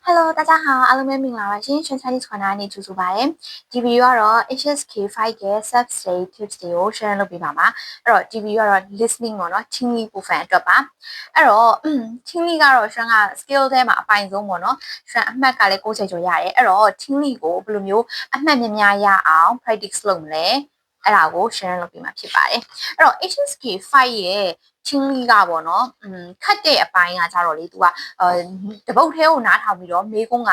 Hello，大家好，အားလုံးပဲမင်္ဂလာပါရှင်။ Chinese Corner နဲ့ကြိုဆိုပါရစေ။ဒီဗီဒီယိုကတော့ HSK5 ရဲ့ self study tips တွေကို share လုပ်ပေးပါမှာ။အဲ့တော့ဒီဗီဒီယိုကတော့ listening ပေါ့နော်။ Tingly 部分အတွက်ပါ။အဲ့တော့ Tingly ကတော့ရှင်က skill ထဲမှာအပိုင်ဆုံးပေါ့နော်။ရှင်အမှတ်ကလည်း60ကျော်ရတယ်။အဲ့တော့ Tingly ကိုဘယ်လိုမျိုးအမှတ်များများရအောင် practice လုပ်မလဲ။အဲ့ဒါကို share လုပ်ပေးမှာဖြစ်ပါတယ်။အဲ့တော့ HSK5 ရဲ့ချင်းလီကပေါ့နော်ခတ်တဲ့အပိုင်းကကြတော့လေ तू ကတပုတ်သေးကိုနားထောင်ပြီးတော့မေကုန်းက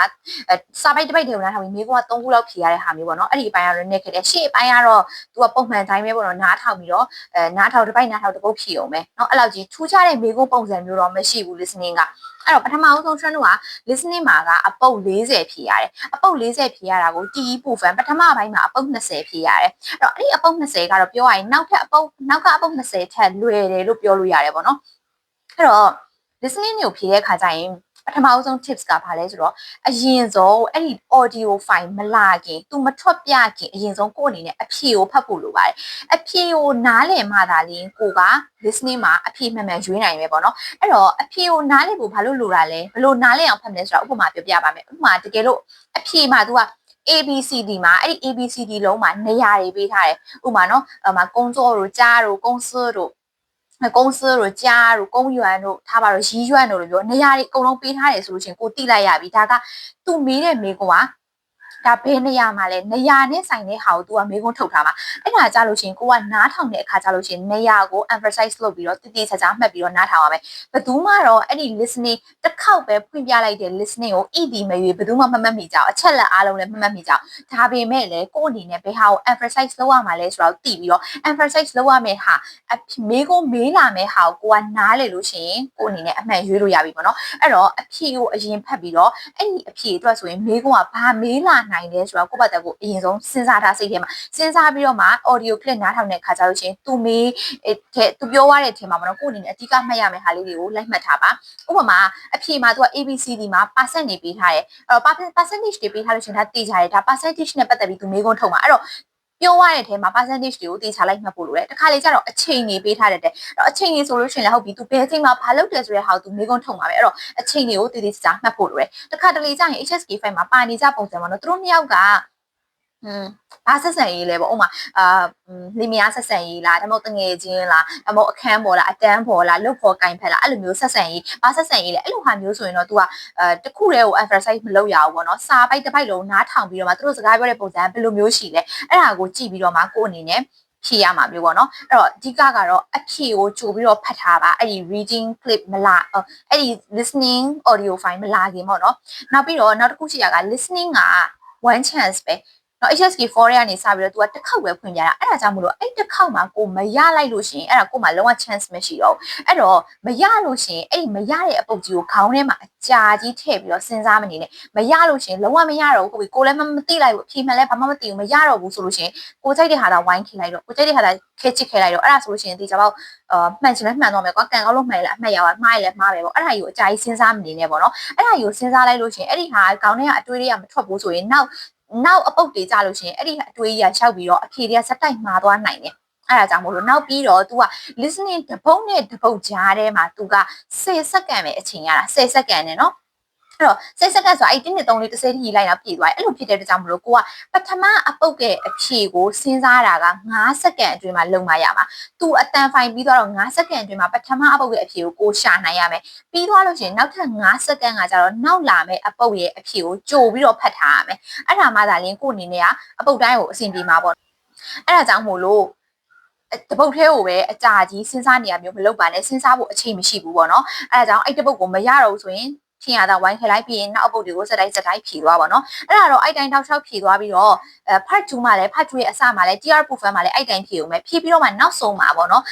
စာပိုက်တစ်ပိုက်သေးကိုနားထောင်ပြီးမေကုန်းက3ခုလောက်ဖြေရတဲ့ဟာမျိုးပေါ့နော်အဲ့ဒီအပိုင်းကတော့နည်းခဲ့တယ်ရှေ့အပိုင်းကတော့ तू ကပုံမှန်တိုင်းပဲပေါ့နော်နားထောင်ပြီးတော့နားထောင်တစ်ပိုက်နားထောင်တစ်ပုတ်ဖြေအောင်ပဲเนาะအဲ့လောက်ကြီးထူးခြားတဲ့မေကုန်းပုံစံမျိုးတော့မရှိဘူး listening ကအဲ့တော့ပထမအဆုံး trend က listening မှာကအပုတ်40ဖြေရတယ်အပုတ်40ဖြေရတာကိုတီးပူဖန်ပထမပိုင်းမှာအပုတ်20ဖြေရတယ်အဲ့တော့အဲ့ဒီအပုတ်20ကတော့ပြောရရင်နောက်ကအပုတ်20ထက်လွယ်တယ်လို့ပြောလို့ရတယ်ပေါ့နော်အဲ့တော့ listening ကိုဖြေတဲ့ခါကျရင်ပထမအဆုံး tips ကဘာလဲဆိုတော့အရင်ဆုံးအဲ့ဒီ audio file မလာခင် तू မထွက်ပြခင်အရင်ဆုံးကိုယ့်အနေနဲ့အဖြေကိုဖတ်ဖို့လိုပါတယ်အဖြေကိုနားလည်မှသာလျှင်ကိုက listening မှာအဖြေမှန်မှန်ရွေးနိုင်မယ်ပေါ့နော်အဲ့တော့အဖြေကိုနားလည်ဖို့ဘာလို့လိုတာလဲဘယ်လိုနားလည်အောင်ဖတ်မလဲဆိုတော့ဥပမာပြောပြပါမယ်ဥပမာတကယ်လို့အဖြေမှာ तू က ABCD မှာအဲ့ဒီ ABCD လုံးမှာနေရာတွေပေးထားတယ်ဥပမာနော်工作တို့家တို့公司တို့公司တို့家တို့公园တို့ထားပါတော့ရီးရွက်တို့လို့ပြောနေရာတွေအကုန်လုံးပေးထားတယ်ဆိုလို့ရှိရင်ကိုတိလိုက်ရပြီဒါကသူမေးတဲ့မေကွာဒါဘယ်နေရာမှာလဲနေရာနဲ့ဆိုင်တဲ့ဟာကို तू ကမေးခွန်းထုတ်ထားမှာအဲ့ဒါကြလို့ရှိရင်ကိုကနားထောင်တဲ့အခါကြလို့ရှိရင်နေရာကို emphasize လုပ်ပြီးတော့တိတိကျကျမှတ်ပြီးတော့နားထောင်ရမယ်ဘယ်သူမှတော့အဲ့ဒီ listening တစ်ခေါက်ပဲဖွင့်ပြလိုက်တဲ့ listening ကို ED မရွေးဘယ်သူမှမမှတ်မိကြအောင်အချက်လက်အားလုံးလည်းမမှတ်မိကြအောင်ဒါပေမဲ့လည်းကိုယ့်အနေနဲ့ဘယ်ဟာကို emphasize လုပ်ရမှာလဲဆိုတော့သိပြီးတော့ emphasize လုပ်ရမယ့်ဟာမေးခွန်းမေးလာမယ့်ဟာကိုကနားလေလို့ရှိရင်ကိုယ့်အနေနဲ့အမှန်ရွေးလို့ရပြီပေါ့နော်အဲ့တော့အဖြေကိုအရင်ဖတ်ပြီးတော့အဲ့ဒီအဖြေအတွက်ဆိုရင်မေးခွန်းကဘာမေးလာနိုင်လဲဆိုတော့ကိုယ့်ဘာသာကိုအရင်ဆုံးစဉ်းစားထားစိတ်ထဲမှာစဉ်းစားပြီးတော့မှ audio clip နားထောင်တဲ့အခါကျလို့ရှိရင်သူမေးသူပြောရတဲ့အထင်မှာပေါ့နော်ကိုယ့်အနေနဲ့အဓိကမှတ်ရမယ့်ဟာလေးတွေကိုလိုက်မှတ်ထားပါဥပမာအဖြေမှာသူက ABCD မှာ percent နေပေးထားတယ်အဲ့တော့ percentage တွေပေးထားလို့ရှိရင်ဒါသိကြတယ်ဒါ percentage နဲ့ပတ်သက်ပြီးသူမေးခွန်းထုတ်မှာအဲ့တော့ပြောရတဲ့အထဲမှာ percentage တွေကိုတေချာလိုက်မှတ်ဖို့လိုတယ်တခါလေကျတော့အချိန်တွေပေးထားတဲ့အဲ့တော့အချိန်တွေဆိုလို့ရှိရင်လည်းဟုတ်ပြီ तू ဘယ်အချိန်မှာဘာလုပ်တယ်ဆိုတဲ့ဟာကို तू မေးခွန်းထုတ်မှာပဲအဲ့တော့အချိန်တွေကိုတေချာမှတ်ဖို့လိုတယ်တခါတလေကျရင် HSK5 မှာပါနေကြပုံစံမှာတော့သူတို့နှစ်ယောက်ကဘာဆက်ဆံရေးလဲပေါ့ဥမာလင်မယားဆက်ဆံရေးလားဒါမှမဟုတ်တငယ်ချင်းလားဒါမှမဟုတ်အခန်းပေါ်လားအတန်းပေါ်လားလုတ်ဖို့ကင်ဖက်လားအဲ့လိုမျိုးဆက်ဆံရေးဘာဆက်ဆံရေးလဲအဲ့လိုဟာမျိုးဆိုရင်တော့ तू ကတခုတည်းကို emphasize မလုပ်ရဘူးပေါ့နော်စာပိုက်တစ်ပိုက်လုံးနားထောင်ပြီးတော့မှသူတို့စကားပြောတဲ့ပုံစံဘယ်လိုမျိုးရှိလဲအဲ့ဒါကိုကြည့်ပြီးတော့မှကိုယ့်အနေနဲ့ဖြေရမှာမျိုးပေါ့နော်အဲ့တော့အဓိကကတော့အဖြေကိုကြိုပြီးတော့ဖတ်ထားပါအဲ့ဒီ reading clip မလားအဲ့ဒီ listening audio file မလာခင်ပေါ့နော်နောက်ပြီးတော့နောက်တစ်ခုရှိတာက listening က one chance ပဲနော် HSK4 ရဲ့ကနေစပြီးတော့ तू ကတစ်ခေါက်ပဲဖွင့်ပြတာအဲ့ဒါကြောင့်မို့လို့အဲ့တစ်ခေါက်မှာကိုမရလိုက်လို့ရှိရင်အဲ့ဒါကိုမှလုံးဝ chance မရှိတော့ဘူးအဲ့တော့မရလို့ရှိရင်အဲ့ဒီမရတဲ့အပုတ်ကြီးကိုခေါင်းထဲမှာအကြာကြီးထည့်ပြီးတော့စဉ်းစားမနေနဲ့မရလို့ရှိရင်လုံးဝမရတော့ဘူးကိုလည်းမသိလိုက်ဘူးအဖြေမှန်လည်းဘာမှမသိဘူးမရတော့ဘူးဆိုလို့ရှိရင်ကိုကြိုက်တဲ့ဟာသာဝိုင်းခိလိုက်တော့ကိုကြိုက်တဲ့ဟာသာခဲချစ်ခဲလိုက်တော့အဲ့ဒါဆိုလို့ရှိရင်ဒီကြတော့မှန်ချင်လည်းမှန်တော့မယ်ကွာကန်ကောက်လို့မှန်လည်းအမှတ်ရပါမှားလည်းမှားပဲပေါ့အဲ့ဒါကြီးကိုအကြာကြီးစဉ်းစားမနေနဲ့ပေါ့နော်အဲ့ဒါကြီးကိုစဉ်းစားလိုက်လို့ရှိရင်အဲ့ဒီဟာခေါင်းထဲကအတွေးတွေကမထွက်ဘူးဆိုရင်နောက်အပုတ်တွေကြလို့ရှိရင်အဲ့ဒီအတွေးကြီးကရှောက်ပြီးတော့အဖြေတွေကစက်တိုက်မှားသွားနိုင်တယ်အဲ့ဒါကြောင့်မို့လို့နောက်ပြီးတော့ तू က listening တပုတ်နဲ့တပုတ်ကြားထဲမှာ तू က10စက္ကန့်ပဲအချိန်ရတာ10စက္ကန့်နဲ့နော်အဲ့တော့10စက္ကန့်ဆိုအဲ့1 2 3 4 10ထိလိုက်တော့ပြည့်သွားတယ်အဲ့လိုဖြစ်တဲ့အတွက်ကြောင့်မလို့ကိုကပထမအပုတ်ရဲ့အဖြေကိုစဉ်းစားတာက9စက္ကန့်အတွင်းမှာလုံမရမှာသူအတန်ဖိုင်ပြီးတော့9စက္ကန့်အတွင်းမှာပထမအပုတ်ရဲ့အဖြေကိုရှာနိုင်ရမယ်ပြီးသွားလို့ရှိရင်နောက်ထပ်9စက္ကန့်ကကျတော့နောက်လာမယ့်အပုတ်ရဲ့အဖြေကိုကြိုပြီးတော့ဖတ်ထားရမယ်အဲ့ဒါမှသာလျှင်ကိုအနေနဲ့ကအပုတ်တိုင်းကိုအဆင်ပြေမှာပေါ့အဲ့ဒါကြောင့်မို့လို့တပုတ်သေးကိုပဲအကြာကြီးစဉ်းစားနေရမျိုးမလုပ်ပါနဲ့စဉ်းစားဖို့အချိန်မရှိဘူးပေါ့နော်အဲ့ဒါကြောင့်အဲ့တပုတ်ကိုမရတော့ဘူးဆိုရင်ထင်ရတာဝိုင်းခလိုက်ပြီးရင်နောက်အပုတ်တွေကိုစက်တိုင်းဖြည်သွားပါတော့အဲ့ဒါတော့အဲ့တိုင်းတောက်လျှောက်ဖြည်သွားပြီးတော့part 2မှာလည်း part 2ရဲ့အစမှာလည်း TR profile မှာလည်းအဲ့တိုင်းဖြည်အောင်ပဲဖြည်ပြီးတော့မှနောက်ဆုံးမှာပေါ့နော်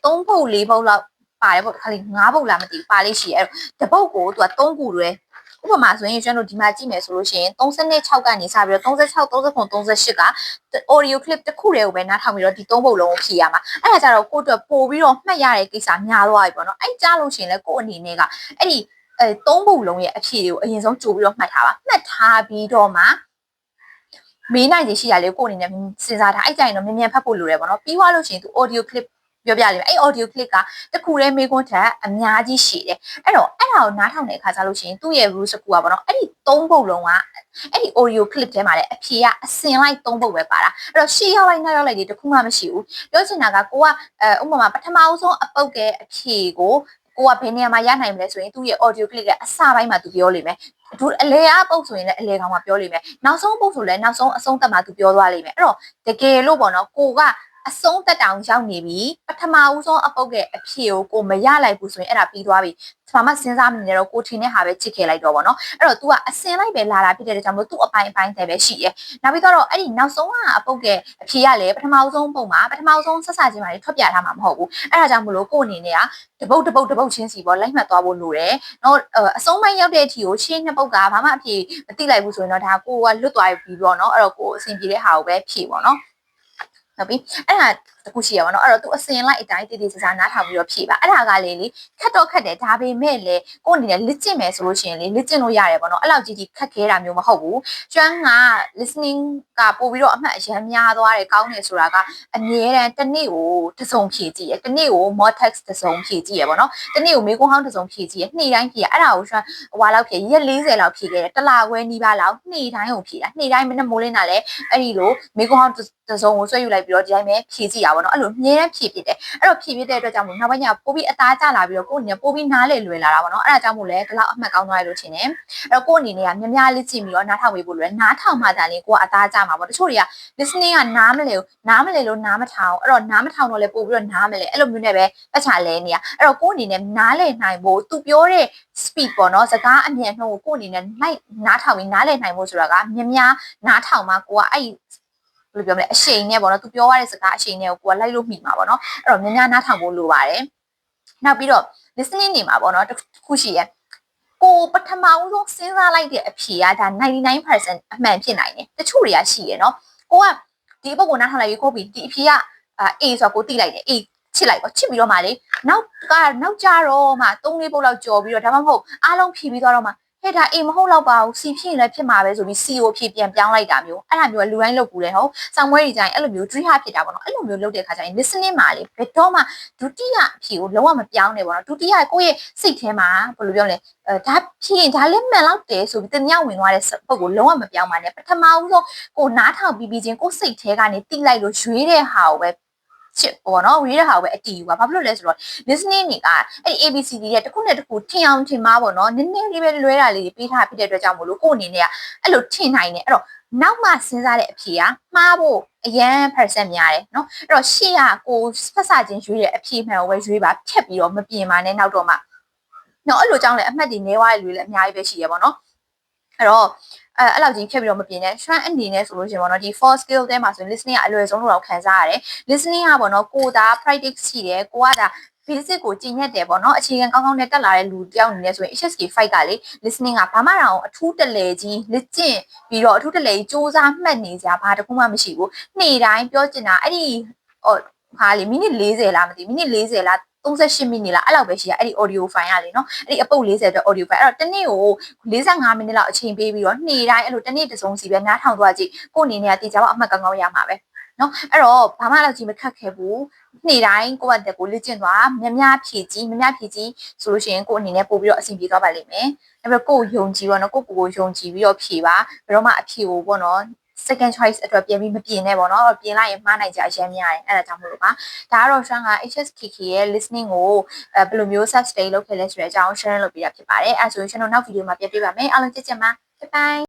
3ပုတ်4ပုတ်လောက်ပါတယ်ပေါ့ခါလေး5ပုတ်လားမသိဘူးပါလေးရှိအဲ့တပုတ်ကိုသူက3ခုတွဲဥပမာဆိုရင်ကျွန်တော်ဒီမှာကြည့်မယ်ဆိုလို့ရှိရင်36ကနေစပြီးတော့36 39 38က audio clip တစ်ခုတည်းကိုပဲနားထောင်ပြီးတော့ဒီ3ပုတ်လုံးကိုဖြည့်ရမှာအဲ့ဒါကြတော့ကိုယ့်အတွက်ပို့ပြီးတော့မှတ်ရတဲ့ကိစ္စများသွားပြီပေါ့နော်အဲ့ကြားလို့ရှိရင်လည်းကိုယ့်အနေနဲ့ကအဲ့ဒီ3ပုတ်လုံးရဲ့အဖြေကိုအရင်ဆုံးကြိုပြီးတော့မှတ်ထားပါမှတ်ထားပြီးတော့မှမေးနိုင်စီရှိရလေကိုယ့်အနေနဲ့စဉ်းစားထားအဲ့ကြရင်တော့မြန်မြန်ဖတ်ဖို့လိုတယ်ပေါ့နော်ပြီးသွားလို့ရှိရင်သူ audio clip ပြောပြလိမ့်မယ်အဲ့ audio clip ကတခုတည်းမေးခွန်းထက်အများကြီးရှိတယ်အဲ့တော့အဲ့ဒါကိုနားထောင်တဲ့အခါကျလို့ရှိရင်သူ့ရဲ့ rules ကပေါ့နော်အဲ့ဒီ၃ပုတ်လုံးကအဲ့ဒီ audio clip ထဲမှာလည်းအဖြေကအစင်လိုက်၃ပုတ်ပဲပါတာအဲ့တော့ရှေ့ရောက်လိုက်နောက်ရောက်လိုက်ဒီတခုမှမရှိဘူးပြောချင်တာကကိုကဥပမာပထမအဆုံးအပုတ်ရဲ့အဖြေကိုကိုကဘယ်နေရာမှာရနိုင်မလဲဆိုရင်သူ့ရဲ့ audio clip ကအစပိုင်းမှာသူပြောလိမ့်မယ်သူအလေအပုတ်ဆိုရင်လည်းအလေကောင်မှာပြောလိမ့်မယ်နောက်ဆုံးပုတ်ဆိုလည်းနောက်ဆုံးအဆုံးသက်မှာသူပြောသွားလိမ့်မယ်အဲ့တော့တကယ်လို့ပေါ့နော်ကိုကအဆုံးသက်တောင်ရောက်နေပြီပထမဦးဆုံးအပုတ်ရဲ့အဖြေကိုမရလိုက်ဘူးဆိုရင်အဲ့ဒါပြီးသွားပြီဘာမှစဉ်းစားမနေတော့ကိုထင်တဲ့ဟာပဲချစ်ခဲ့လိုက်တော့ဗောနော်အဲ့တော့ तू ကအစင်လိုက်ပဲလာတာဖြစ်တဲ့ကြောင့်မို့ तू အပိုင်းတွေပဲရှိရဲ့နောက်ပြီးတော့အဲ့ဒီနောက်ဆုံးကအပုတ်ရဲ့အဖြေကလည်းပထမဦးဆုံးပုံမှာပထမဦးဆုံးဆက်စချင်းမှာထွက်ပြထားမှာမဟုတ်ဘူးအဲ့ဒါကြောင့်မလို့ကိုအနေနဲ့ကတပုတ်ချင်းစီပေါ့လိုက်မှတ်သွားဖို့လိုတယ်နော်အဆုံးပိုင်းရောက်တဲ့အထိကိုရှင်းနှစ်ပုတ်ကဘာမှအဖြေမသိလိုက်ဘူးဆိုရင်တော့ဒါကိုကလွတ်သွားပြီပေါ့နော်အဲ့တော့ကိုအဆင်ပြေတဲ့ဟာကိုပဲဖြေပေါ့နော်ဟုတ်ပြီအဲ့ဒါတခုရှိရပါတော့အဲ့တော့သူအစင်လိုက်အတိုင်းတည်တည်စစားနားထောင်ပြီးတော့ဖြေပါအဲ့ဒါကလေခက်တော့ခက်တယ်ဒါပေမဲ့လေကိုအနေနဲ့လက်ကျင့်မယ်ဆိုလို့ရှိရင်လေလက်ကျင့်လို့ရတယ်ပေါ့နော်အဲ့လောက်ကြီးခက်ခဲတာမျိုးမဟုတ်ဘူးကျွမ်းက listening ကပို့ပြီးတော့အမှတ်အရန်များသွားတယ်ကောင်းတယ်ဆိုတာကအမြဲတမ်းတစ်နေ့ကိုတစ်စုံဖြေကြည့်ရတစ်နေ့ကို more text တစ်စုံဖြေကြည့်ရပေါ့နော်တစ်နေ့ကိုမေးခွန်းဟောင်းတစ်စုံဖြေကြည့်ရနေ့တိုင်းဖြေရအဲ့ဒါကိုကျွမ်းဟွာလောက်ဖြေရက်40လောက်ဖြေခဲ့တယ်တစ်လခွဲနီးပါးလောက်နေ့တိုင်းကိုဖြေတာနေ့တိုင်းမနေ့မိုးလင်းတာလည်းအဲ့ဒီလိုမေးခွန်းဟောင်းတစ်စုံကိုဆွဲယူလိုက်ပြီးတော့ဒီတိုင်းပဲဖြေကြည့်ရပါတော့အဲ့လိုအမြဲတမ်းဖြေဖြစ်တယ်အဲ့တော့ဖြေဖြစ်တဲ့အတွက်ကြောင့်မို့နောက်ပိုင်းကျပို့ပြီးအသားကျလာပြီးတော့ကိုယ့်အနေနဲ့ပို့ပြီးနားလေလွယ်လာတာပေါ့နော်အဲ့ဒါကြောင့်မို့လဲဒီလောက်အမှတ်ကောင်းသွားရလို့ထင်တယ်အဲ့တော့ကိုယ့်အနေနဲ့ကများများလေးကြည့်ပြီးတော့နားထောင်ပေးဖို့လွယ်နားထောင်မှသာလေကိုကအသားကျမှာပေါ့တချို့တွေက listening ကနားမလဲလို့နားမမထောင်အဲ့တော့နားမထောင်တော့လဲပို့ပြီးတော့နားမလဲအဲ့လိုမျိုးနဲ့ပဲပတ်ချာလဲနေရအဲ့တော့ကိုယ့်အနေနဲ့နားလေနိုင်ဖို့သူပြောတဲ့ speed ပေါ့နော်စကားအမြန်နှုန်းကိုကိုယ့်အနေနဲ့လိုက်နားထောင်ပြီးနားလေနိုင်ဖို့ဆိုတာကများနားထောင်မှကိုကအဲ့ဘယ်လိုပြောမလဲအရှိန်နဲ့ပေါ့နော်သူပြောရတဲ့စကားအရှိန်နဲ့ကိုကလိုက်လို့မိမှာပေါ့နော်အဲ့တော့များနားထောင်ဖို့လိုပါတယ်နောက်ပြီးတော့ listening နေမှာပေါ့နော်တစ်ခုရှိရဲ့ကိုပထမဦးဆုံးစဉ်းစားလိုက်တဲ့အဖြေကဒါ99%အမှန်ဖြစ်နိုင်တယ်တချို့တွေကရှိရနော်ကိုကဒီအပုတ်ကိုနားထောင်လိုက်ပြီးကိုပြီးဒီအဖြေကA ဆိုတော့ကိုသိလိုက်တယ် A ချစ်လိုက်ပေါ့ချစ်ပြီးတော့မှလေနောက်ကြတော့မှ3-4ပုတ်လောက်ကြော်ပြီးတော့ဒါမှမဟုတ်အားလုံးဖြီးပြီးတော့မှဟဲ့ဒါ A မဟုတ်တော့ပါဘူး C ဖြစ်ရင်လည်းဖြစ်မှာပဲဆိုပြီး C ကိုဖြေပြန်ပြောင်းလိုက်တာမျိုးအဲ့ဒါမျိုးကလူတိုင်းလုပ်ကူတယ်ဟုတ်စောင်းမွေးတွေကြရင်အဲ့လိုမျိုး dream ဖြစ်တာပေါ့နော်အဲ့လိုမျိုးလုပ်တဲ့အခါကျရင် listening မှာလေဘယ်တော့မှဒုတိယအဖြေကိုလုံးဝမပြောင်းနဲ့ပေါ့နော်ဒုတိယကိုယ့်ရဲ့စိတ်ထဲမှာဘယ်လိုပြောလဲဒါဖြစ်ရင်ဒါလည်းမှန်လောက်တယ်ဆိုပြီးတင်မြောက်ဝင်သွားတဲ့ပုံကိုလုံးဝမပြောင်းပါနဲ့ပထမဦးဆုံးကိုနားထောင်ပြီးချင်းကိုစိတ်ထဲကနေတိလိုက်လို့ရွေးတဲ့ဟာကိုပဲချစ်ပေါ့နော်ဝေးတဲ့ဟာကိုပဲအတီးယူပါဘာဖြစ်လို့လဲဆိုတော့ listening တွေကအဲ့ ABCD ရဲ့တစ်ခုနဲ့တစ်ခုထင်အောင်ထင်မှာပေါ့နော်နည်းနည်းလေးပဲလွဲတာလေးပေးထားဖြစ်တဲ့အတွက်ကြောင့်မို့လို့ကိုယ့်အနေနဲ့ကအဲ့လိုထင်နိုင်တယ်အဲ့တော့နောက်မှစဉ်းစားတဲ့အဖြေကမှားဖို့အရန် percent များတယ်เนาะအဲ့တော့ရှေ့ကကိုဖက်စာချင်းရွေးတဲ့အဖြေမှန်ကိုပဲရွေးပါဖြတ်ပြီးတော့မပြင်ပါနဲ့နောက်တော့မှเนาะအဲ့လိုကြောင့်လည်းအမှတ်တွေနဲသွားတဲ့လူတွေလည်းအများကြီးပဲရှိရပါတော့အဲ့တော့အဲ့လောက်ကြီးဖြတ်ပြီးတော့မပြင်းနဲ့ strength အနေနဲ့ဆိုလို့ရှိရင်ပေါ့နော်ဒီ four skill တဲမှာဆိုရင် listening ကအလွယ်ဆုံးလို့တော့ခံစားရတယ် listening ကပေါ့နော်ကိုသာ practice ရှိတယ်ကိုကဒါ basic ကိုကျင့်ရက်တယ်ပေါ့နော်အခြေခံကောင်းကောင်းနဲ့တက်လာတဲ့လူတယောက်အနေနဲ့ဆိုရင် HSK5 ကလေ listening ကဘာမှတော့အထူးတလဲကြီးလက်ကျင့်ပြီးတော့အထူးတလဲကြီးစူးစမ်းမှတ်နေကြဘာတခုမှမရှိဘူးနေ့တိုင်းပြောချင်တာအဲ့ဒီဟာလေမိနစ်40လားမသိမိနစ်40လား38မိနစ်လားအဲ့လောက်ပဲရှိရအဲ့ဒီ audio file ရလေနော်အဲ့ဒီအပုတ်40အတွက် audio file အဲ့တော့တနေ့ကို45မိနစ်လောက်အချိန်ပေးပြီးတော့နေ့တိုင်းအဲ့လိုတနေ့တစ်စုံစီပဲနားထောင်သွားကြည့်ကိုယ်အနေနဲ့ကတည်ကြပါအမှတ်ကောင်းကောင်းရမှာပဲနော်အဲ့တော့ဘာမှတော့ကြီးမခက်ခဲဘူးနေ့တိုင်းကိုယ့်အတက်ကိုလေ့ကျင့်သွားများဖြည့်ကြည့်ဆိုလို့ရှိရင်ကိုယ်အနေနဲ့ပို့ပြီးတော့အဆင်ပြေသွားပါလိမ့်မယ်အဲ့တော့ကိုယ်ယုံကြည်ပေါ့နော်ကိုယ်ယုံကြည်ပြီးတော့ဖြည့်ပါဘယ်တော့မှအဖြေကိုပေါ့နော်second choice အတွက်ပြန်ပြီးမပြင်နဲ့ပေါ့နော်ပြင်လိုက်ရင်မှားနိုင်ကြအရင်များတယ်အဲ့ဒါကြောင့်မို့လို့ပါဒါကတော့ရှမ်းက HSKK ရဲ့ listening ကိုဘယ်လိုမျိုး sub stay လုပ်ခဲ့လဲဆိုတဲ့အကြောင်း share လုပ်ပေးတာဖြစ်ပါတယ်အဲ့ဆိုရင်ကျွန်တော်နောက်ဗီဒီယိုမှာပြန်ပြပါမယ်အားလုံးကြည့်ကြပါ bye bye